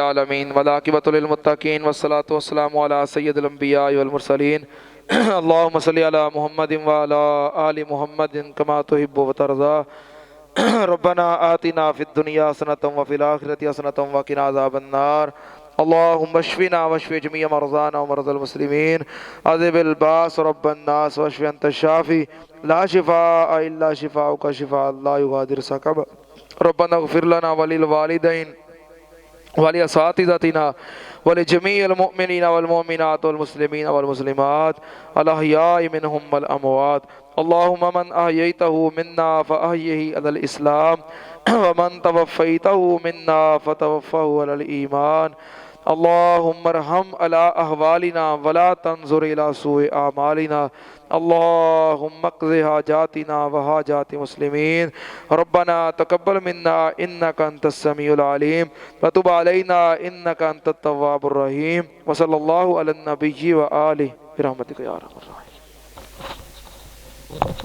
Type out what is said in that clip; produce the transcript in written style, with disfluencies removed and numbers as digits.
आलमीन वलाकिबतुल लिल मुत्तकीन वस्सलातु वस्सलामु अला सय्यिदिल अंबिया वल मुरसलीन अल्लाहुम्मा सल्लि अला मुहम्मदिन व अला आलि मुहम्मदिन कमा तुहिब्बु व तर्ज़ा रब्बना आतिना फिद दुनिया हसनतम व फिल आखिरति हसनतम व क़िना अज़ाबन्नार अल्लाहुम्मा अश्फिना वश्फि जमीअ मरज़ाना व मरज़ल मुस्लिमीन अज़िबिल बास रब्बन नास वश्फि अंत शाफ़ी ला शिफ़ाअ इल्ला शिफ़ाउका शिफ़ाअ ला युग़ादिरु सकम रब्बना इग़फिर लना व लिल वालिदैन वली असातिज़तिना वली जमीअल मुअमिनीना वल मुअमिनात वल मुस्लिमीना वल मुस्लिमात अल अहयाइ मिनहुम वल अमवात अल्लाहुम्मा मन अहयैतहु मिन्ना फ़अहयिही अलल इस्लाम व मन तवफ़्फ़ैतहु मिन्ना फ़तवफ़्फ़हु अलल ईमान अल्लाहुम्मा अरहम अला अहवालिना वला तंज़ुर इला सूइ आमालिना अल्लाहुम्मा क़ज़ि हाजातिना व हाजाति मुस्लिमीन रब्बना तक़ब्बल मिन्ना इन्नका अंतस समीउल अलीम व तुब अलैना इन्नका अंतत तव्वाबुर रहीम व सल्लल्लाहु अला नबिय्यि व आलिहि बिरहमतिका या अरहमर राहिमीन।